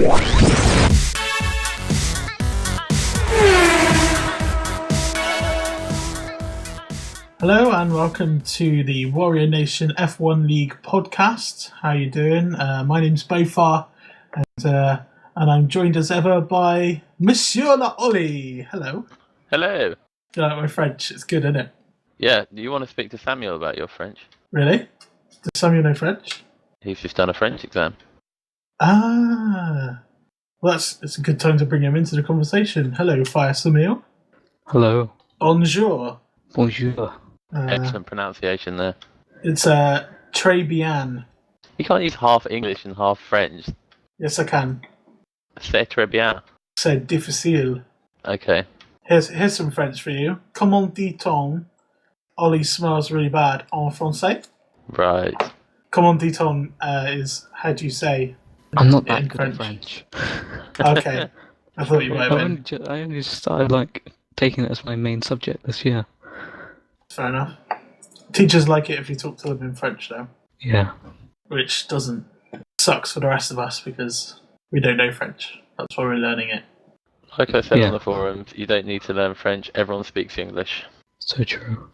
Hello and welcome to the Warrior Nation F1 League podcast. How you doing? My name's bowfar, and I'm joined as ever by Monsieur La Ollie. Hello. Hello. You like my French? It's good, isn't it? Yeah, do you want to speak to Samuel about your French? Really? Does Samuel know French? He's just done a French exam. Ah. Well, it's a good time to bring him into the conversation. Hello, Fire Samuel. Hello. Bonjour. Bonjour. Excellent pronunciation there. It's très bien. You can't use half English and half French. Yes, I can. C'est très bien. C'est difficile. Okay. Here's some French for you. Comment dit-on Ollie smells really bad en français? Right. Comment dit-on is how do you say? I'm not that good at French. Okay. I thought you might have been. I only just started taking it as my main subject this year. Fair enough. Teachers like it if you talk to them in French, though. Yeah. Which sucks for the rest of us because we don't know French. That's why we're learning it. Like I said on the forums, you don't need to learn French. Everyone speaks English. So true.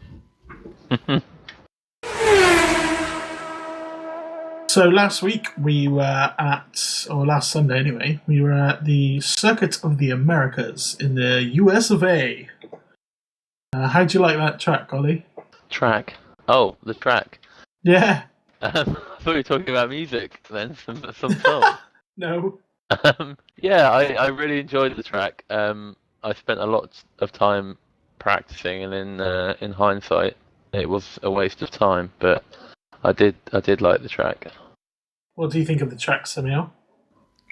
So last week last Sunday anyway, we were at the Circuit of the Americas in the US of A. How'd you like that track, Ollie? Track? Oh, the track. Yeah. I thought you were talking about music then, some song. No. Yeah, I really enjoyed the track. I spent a lot of time practicing, and in hindsight, it was a waste of time. But I did like the track. What do you think of the track, Samuel?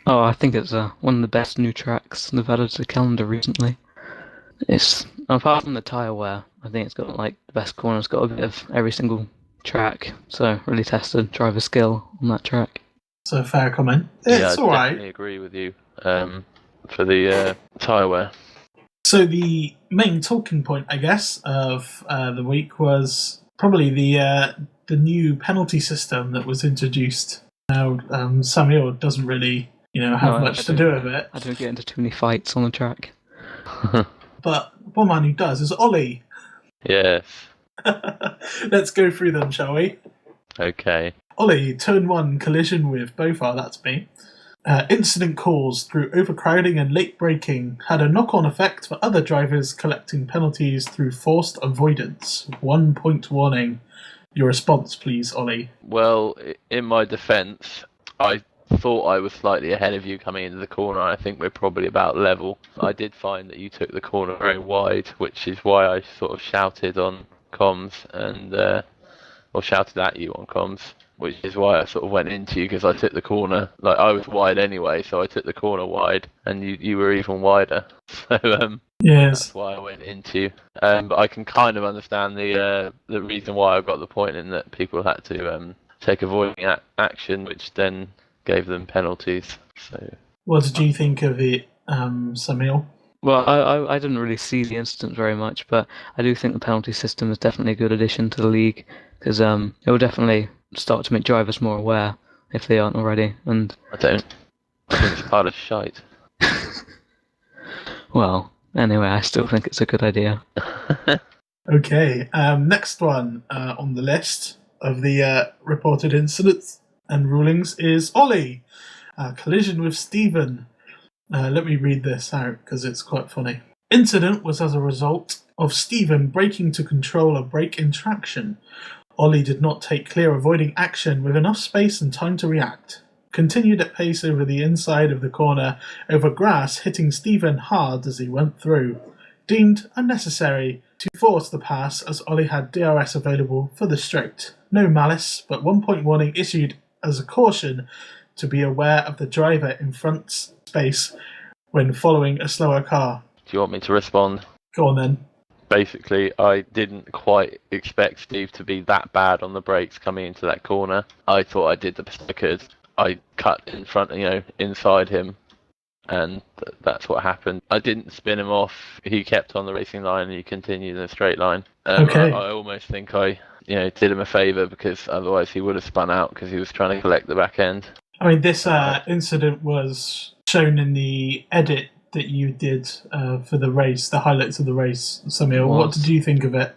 Oh, I think it's one of the best new tracks they've added to the calendar recently. It's apart from the tyre wear, I think it's got the best corner. It's got a bit of every single track, so really tested driver skill on that track. It's a fair comment. Yeah, It's I alright. definitely agree with you for the tyre wear. So the main talking point, I guess, of the week was probably the new penalty system that was introduced. Now, Samuel doesn't really, have much to do with it. I don't get into too many fights on the track. But one man who does is Ollie. Yes. Let's go through them, shall we? Okay. Ollie, turn 1, collision with bowfar, that's me. Incident caused through overcrowding and late braking had a knock-on effect for other drivers collecting penalties through forced avoidance. 1 point warning. Your response, please, Ollie. Well, in my defence, I thought I was slightly ahead of you coming into the corner. I think we're probably about level. I did find that you took the corner very wide, which is why I sort of shouted on comms or shouted at you on comms, which is why I sort of went into you because I took the corner. I was wide anyway, so I took the corner wide, and you were even wider. So yes, that's why I went into you. But I can kind of understand the reason why I got the point in that people had to take avoiding action, which then gave them penalties. So, what did you think of it, Samuel? Well, I didn't really see the incident very much, but I do think the penalty system is definitely a good addition to the league because it will definitely start to make drivers more aware if they aren't already. And I think it's part of shite. Well, anyway, I still think it's a good idea. Okay, next one on the list of the reported incidents and rulings is Ollie. Collision with Stephen. Let me read this out because it's quite funny. Incident was as a result of Stephen braking to control a brake in traction. Ollie did not take clear avoiding action with enough space and time to react. Continued at pace over the inside of the corner over grass, hitting Stephen hard as he went through. Deemed unnecessary to force the pass as Ollie had DRS available for the straight. No malice, but 1 point warning issued as a caution to be aware of the driver in front space when following a slower car. Do you want me to respond? Go on then. Basically, I didn't quite expect Steve to be that bad on the brakes coming into that corner. I thought I did the best I could. I cut in front, inside him, and that's what happened. I didn't spin him off. He kept on the racing line and he continued in a straight line. Okay. I almost think I did him a favour because otherwise he would have spun out because he was trying to collect the back end. I mean, this incident was shown in the edit that you did for the race, the highlights of the race, Samuel. What did you think of it?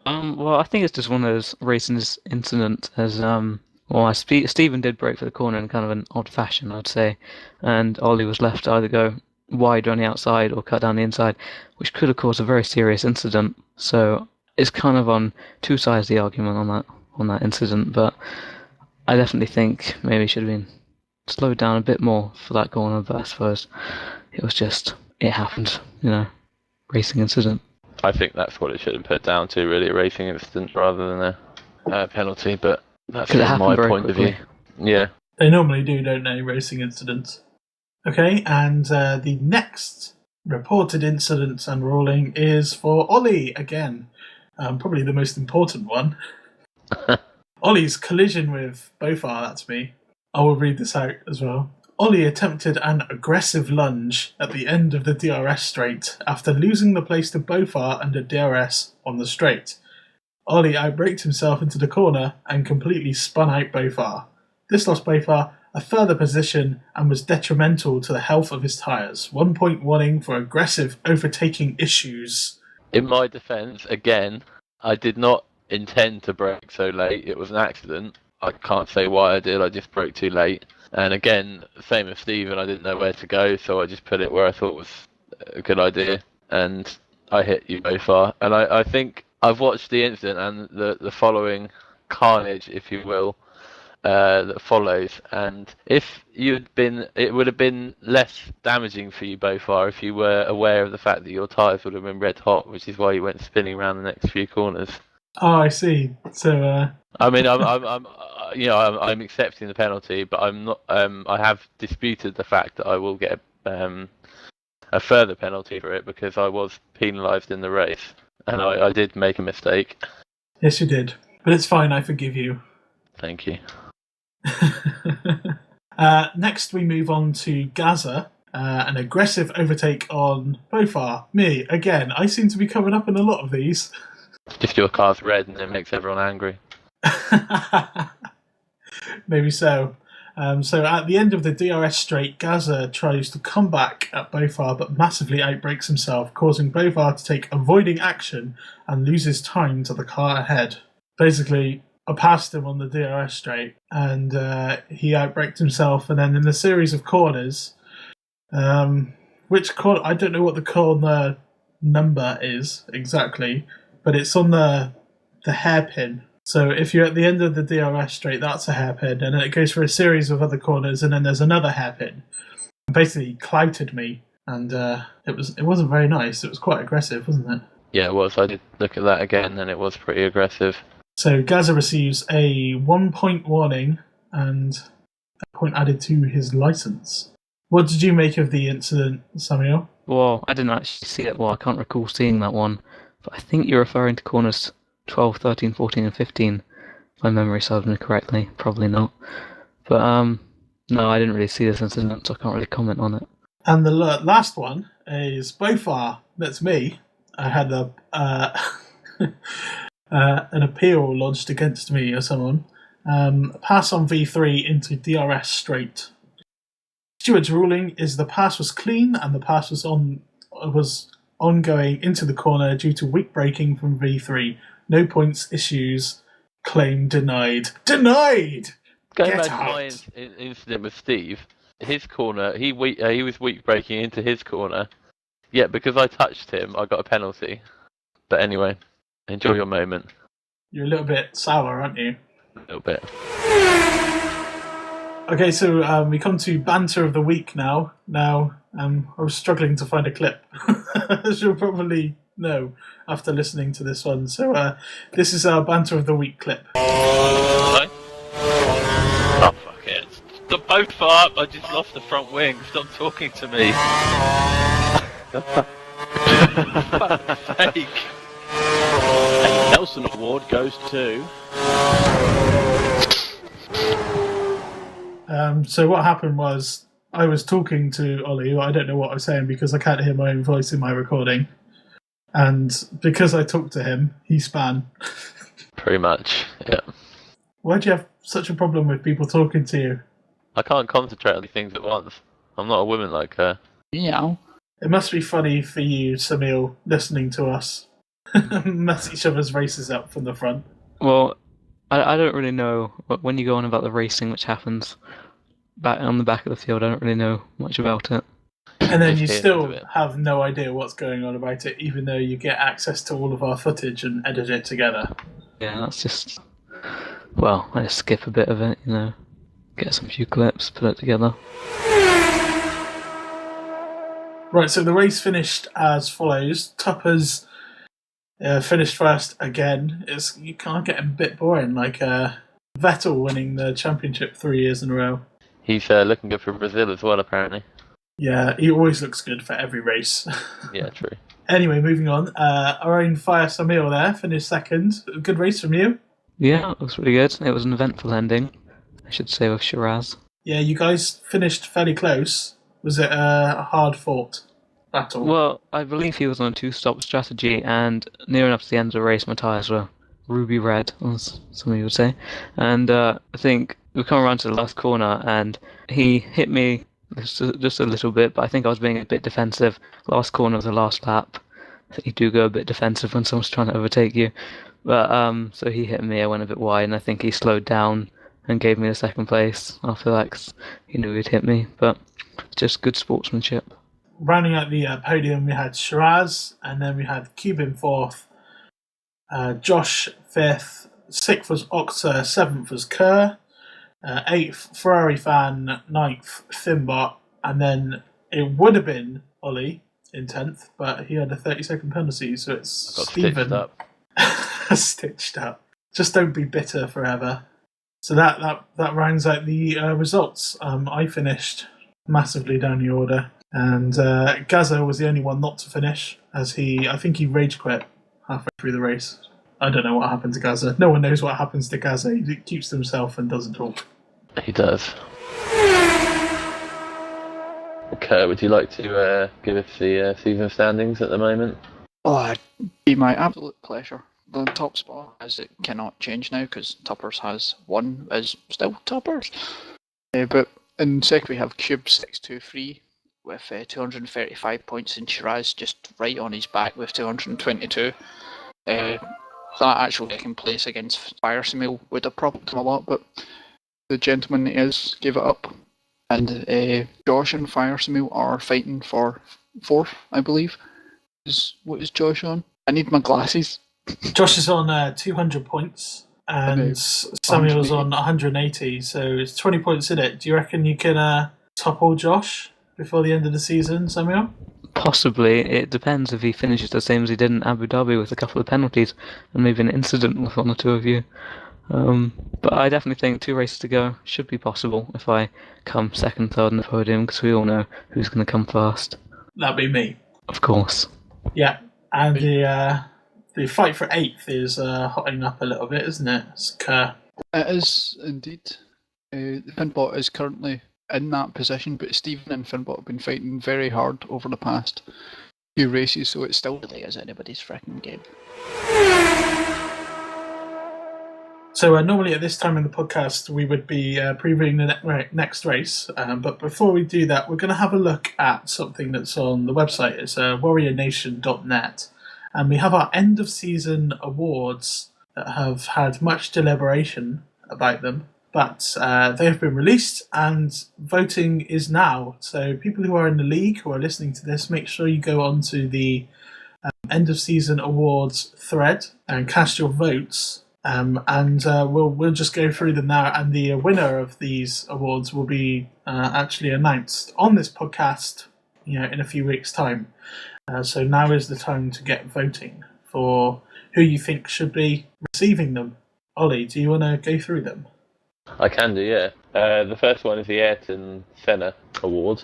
Well, I think it's just one of those racing incidents Stephen did break for the corner in kind of an odd fashion, I'd say, and Ollie was left to either go wide on the outside or cut down the inside, which could have caused a very serious incident. So it's kind of on two sides of the argument on that incident, but I definitely think maybe it should have been slowed down a bit more for that corner, but I suppose it happened, racing incident. I think that's what it should have put down to, really, a racing incident rather than a penalty, but that's from my point of view. Yeah. They normally do, don't they, racing incidents? Okay, and the next reported incident and ruling is for Ollie again. Probably the most important one. Ollie's collision with bowfar, that's me. I will read this out as well. Ollie attempted an aggressive lunge at the end of the DRS straight after losing the place to bowfar under DRS on the straight. Ollie outbraked himself into the corner and completely spun out bowfar. This lost bowfar a further position and was detrimental to the health of his tyres. 1 point warning for aggressive overtaking issues. In my defence, again, I did not intend to brake so late. It was an accident. I can't say why I did. I just broke too late. And again, same as Stephen, I didn't know where to go, so I just put it where I thought was a good idea. And I hit you bowfar. And I think I've watched the incident and the following carnage, if you will, that follows. And if it would have been less damaging for you bowfar if you were aware of the fact that your tyres would have been red hot, which is why you went spinning around the next few corners. Oh, I see. So, I mean, I'm accepting the penalty, but I'm not. I have disputed the fact that I will get a further penalty for it because I was penalised in the race, and I did make a mistake. Yes, you did, but it's fine. I forgive you. Thank you. Next, we move on to Gaza. An aggressive overtake on bowfar. Me again. I seem to be coming up in a lot of these. Just your car's red and it makes everyone angry. Maybe so. So at the end of the DRS straight, Gaza tries to come back at bowfar but massively outbrakes himself, causing bowfar to take avoiding action and loses time to the car ahead. Basically, I passed him on the DRS straight and he outbraked himself, and then in the series of corners, which corner, I don't know what the corner number is exactly, but it's on the hairpin. So if you're at the end of the DRS straight, that's a hairpin, and then it goes for a series of other corners, and then there's another hairpin. It basically clouted me, and it wasn't very nice. It was quite aggressive, wasn't it? Yeah, it was. I did look at that again, and it was pretty aggressive. So Gaza receives a 1 point warning and a point added to his licence. What did you make of the incident, Samuel? Well, I didn't actually see it. Well, I can't recall seeing that one. But I think you're referring to corners 12, 13, 14, and 15. If my memory serves me correctly. Probably not. But, no, I didn't really see this incident, so I can't really comment on it. And the last one is bowfar. That's me. I had an appeal lodged against me or someone. Pass on V3 into DRS straight. Stewart's ruling is the pass was clean and the pass was ongoing into the corner due to weak braking from V3. No points issues. Claim denied. Denied! Going back to my incident with Steve, his corner, he was weak braking into his corner. Yeah, because I touched him, I got a penalty. But anyway, enjoy your moment. You're a little bit sour, aren't you? A little bit. Okay, so we come to Banter of the Week now. Now, I was struggling to find a clip, as you'll probably know after listening to this one. So this is our Banter of the Week clip. Hello? Oh, fuck it. Stop bowfar! I just lost the front wing. Stop talking to me. Fuck's sake. And Nelson Award goes to... So what happened was I was talking to Ollie. I don't know what I was saying because I can't hear my own voice in my recording. And because I talked to him, he span. Pretty much, yeah. Why do you have such a problem with people talking to you? I can't concentrate on these things at once. I'm not a woman like her. Yeah. It must be funny for you, Samil, listening to us mess each other's races up from the front. Well, I don't really know when you go on about the racing, which happens back on the back of the field. I don't really know much about it. And then Just you hear still into it. have no idea what's going on about it, even though you get access to all of our footage and edit it together. Yeah, that's just. Well, I just skip a bit of it, get some few clips, put it together. Right, so the race finished as follows. Tuppers finished first again. You can't get a bit boring, like Vettel winning the championship 3 years in a row. He's looking good for Brazil as well, apparently. Yeah, he always looks good for every race. Yeah, true. Anyway, moving on. Our own Fire Samil there finished second. A good race from you. Yeah, it was really good. It was an eventful ending, I should say, with Shiraz. Yeah, you guys finished fairly close. Was it a hard-fought battle? Well, I believe he was on a two-stop strategy, and near enough to the end of the race, my tyres were ruby red, as some of you would say. And I think we come around to the last corner, and he hit me just a little bit, but I think I was being a bit defensive. Last corner of the last lap. I think you do go a bit defensive when someone's trying to overtake you. But so he hit me, I went a bit wide, and I think he slowed down and gave me the second place after that 'cause he knew he'd hit me. But just good sportsmanship. Rounding out the podium, we had Shiraz, and then we had Cuban fourth, Josh fifth, sixth was Okta, seventh was Kerr, eighth Ferrari fan, ninth Finbot, and then it would have been Ollie in 10th, but he had a 30-second penalty, so it's Got Stephen stitched up. stitched up. Just don't be bitter forever. So that rounds out the results. I finished massively down the order. And Gaza was the only one not to finish, as I think he rage quit halfway through the race. I don't know what happened to Gaza. No one knows what happens to Gaza. He keeps to himself and doesn't talk. He does. Okay, would you like to give us the season standings at the moment? Oh, it'd be my absolute pleasure. The top spot, as it cannot change now, because Tuppers has won, is still Tuppers. But in second we have Cube 623 with 235 points, and Shiraz just right on his back with 222. That actual second place against Fire Samil would have probably him a lot, but the gentleman gave it up. And Josh and Fire Samil are fighting for fourth, I believe. What is Josh on? I need my glasses. Josh is on 200 points, and Samuel's on 180, so it's 20 points in it. Do you reckon you can topple Josh before the end of the season, Samuel? Possibly. It depends if he finishes the same as he did in Abu Dhabi with a couple of penalties and maybe an incident with one or two of you. But I definitely think 2 races to go should be possible if I come second, third on the podium, because we all know who's going to come first. That'd be me. Of course. Yeah, and the fight for 8th is hotting up a little bit, isn't it? It's Kerr. It is indeed. Finbot is currently in that position, but Stephen and Finbot have been fighting very hard over the past few races, so it still really is anybody's frickin' game. So normally at this time in the podcast we would be previewing the next race, but before we do that we're going to have a look at something that's on the website. It's warriornation.net, and we have our end of season awards that have had much deliberation about them, but they have been released and voting is now. So people who are in the league who are listening to this, make sure you go onto the end of season awards thread and cast your votes. And we'll just go through them now, and the winner of these awards will be actually announced on this podcast, in a few weeks' time. So now is the time to get voting for who you think should be receiving them. Ollie, do you want to go through them? I can do, yeah. The first one is the Ayrton Senna Award,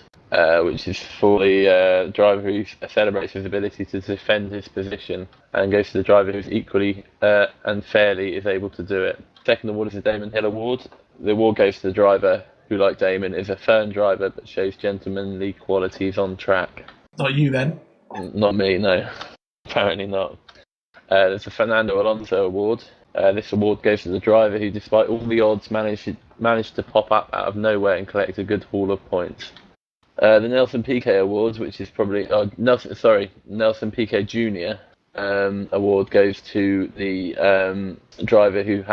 which is for the driver who celebrates his ability to defend his position and goes to the driver who's equally and fairly is able to do it. Second award is the Damon Hill Award. The award goes to the driver who, like Damon, is a firm driver but shows gentlemanly qualities on track. Not you, then. Not me, no. Apparently not. There's the Fernando Alonso Award. This award goes to the driver who, despite all the odds, managed to pop up out of nowhere and collect a good haul of points. The Nelson Piquet Awards, which is probably Nelson Piquet Jr. Award goes to the driver who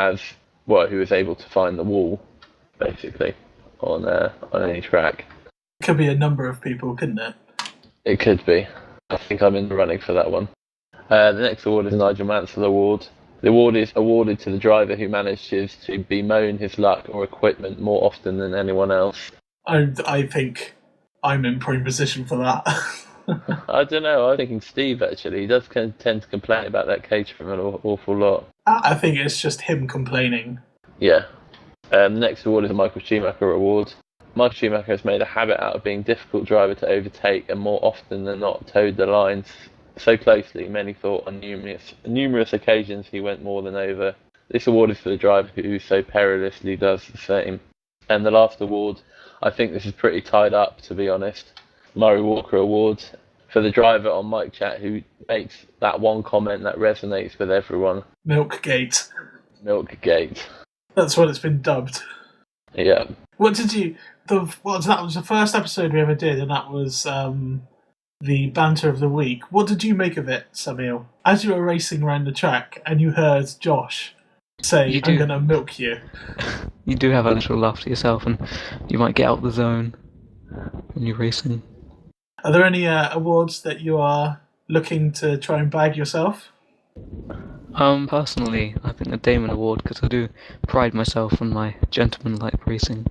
was able to find the wall, basically, on any track. It could be a number of people, couldn't it? It could be. I think I'm in the running for that one. The next award is the Nigel Mansell Award. The award is awarded to the driver who manages to bemoan his luck or equipment more often than anyone else. I think I'm in prime position for that. I don't know. I'm thinking Steve, actually. He does tend to complain about that cage from an awful lot. I think it's just him complaining. Yeah. The next award is the Michael Schumacher Award. Michael Schumacher has made a habit out of being a difficult driver to overtake and more often than not towed the lines so closely many thought on numerous occasions he went more than over. This award is for the driver who so perilously does the same. And the last award, I think this is pretty tied up, to be honest. Murray Walker Award for the driver on Mike Chat who makes that one comment that resonates with everyone. Milkgate. Milkgate. That's what it's been dubbed. Yeah. What did you... that was the first episode we ever did, and that was the Banter of the Week. What did you make of it, Samuel? As you were racing around the track and you heard Josh say, I'm going to milk you. You do have a little laugh to yourself, and you might get out of the zone when you're racing. Are there any awards that you are looking to try and bag yourself? Personally, I think the Damon Award, because I do pride myself on my gentleman-like racing.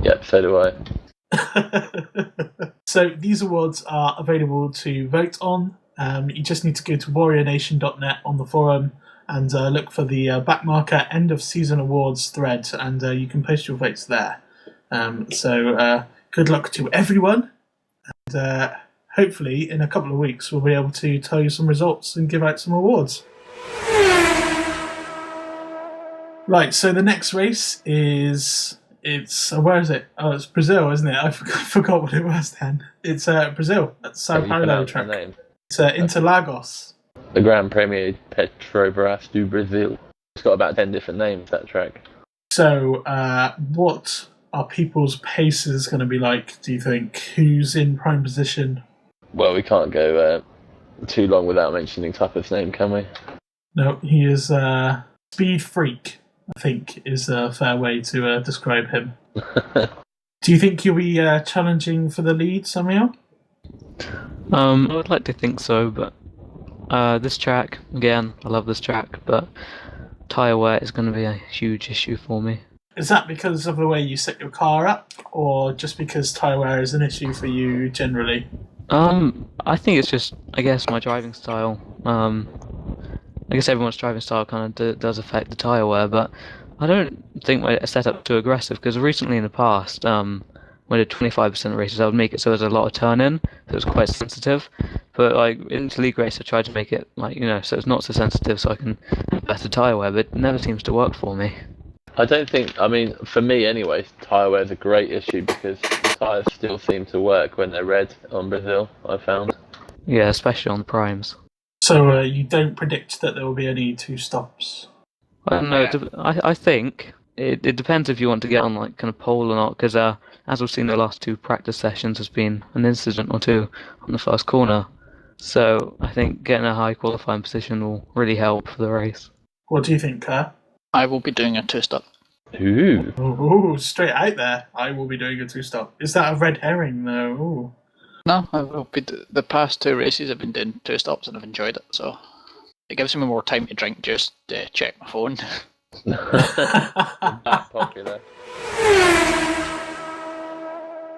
Yep, so do I. So these awards are available to vote on. You just need to go to warriornation.net on the forum and look for the back marker end of season awards thread, and you can post your votes there. So good luck to everyone, and hopefully in a couple of weeks we'll be able to tell you some results and give out some awards. Right, so the next race is... where is it? Oh, it's Brazil, isn't it? I forgot what it was then. It's Brazil, at Sao Paulo track. It's Interlagos. The Grand Premier Petrobras do Brazil. It's got about 10 different names, that track. So, what are people's paces going to be like, do you think? Who's in prime position? Well, we can't go too long without mentioning Tupper's name, can we? No, he is Speed Freak, I think, is a fair way to describe him. Do you think you'll be challenging for the lead, Samuel? I would like to think so, but this track, again, I love this track, but tyre wear is going to be a huge issue for me. Is that because of the way you set your car up, or just because tyre wear is an issue for you generally? I think it's just, I guess, my driving style. I guess everyone's driving style kind of does affect the tyre wear, but I don't think my setup's too aggressive, because recently in the past, when I did 25% races, I would make it so there's a lot of turn-in, so it was quite sensitive. But like in the league race, I tried to make it so it's not so sensitive, so I can have better tyre wear, but it never seems to work for me. I don't think, for me anyway, tyre wear is a great issue because the tyres still seem to work when they're red on Brazil, I found. Yeah, especially on the primes. So you don't predict that there will be any two stops? I don't know. I think it depends if you want to get on like kind of pole or not, because as we've seen the last two practice sessions, there's been an incident or two on the first corner. So I think getting a high qualifying position will really help for the race. What do you think, Kerr? I will be doing a two-stop. Ooh. Ooh, straight out there. I will be doing a two-stop. Is that a red herring, though? Ooh. No, I will be. The past two races I've been doing two stops and I've enjoyed it, so it gives me more time to drink, just check my phone. That popular.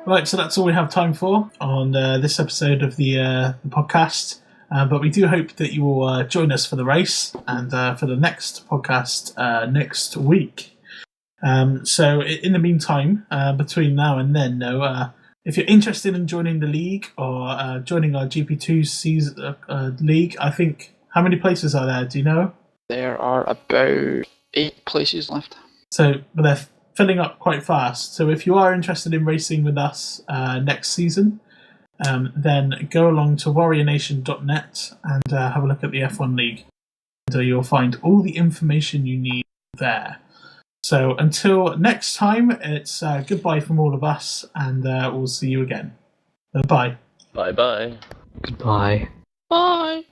Right, so that's all we have time for on this episode of the podcast. But we do hope that you will join us for the race and for the next podcast next week. So in the meantime, between now and then, if you're interested in joining the league or joining our GP2 season, league, I think, how many places are there? Do you know? There are about 8 places left. So, but they're filling up quite fast. So if you are interested in racing with us next season, then go along to warriornation.net and have a look at the F1 League. And you'll find all the information you need there. So until next time, it's goodbye from all of us, and we'll see you again. Bye. Bye-bye. Goodbye. Bye.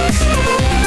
Bye.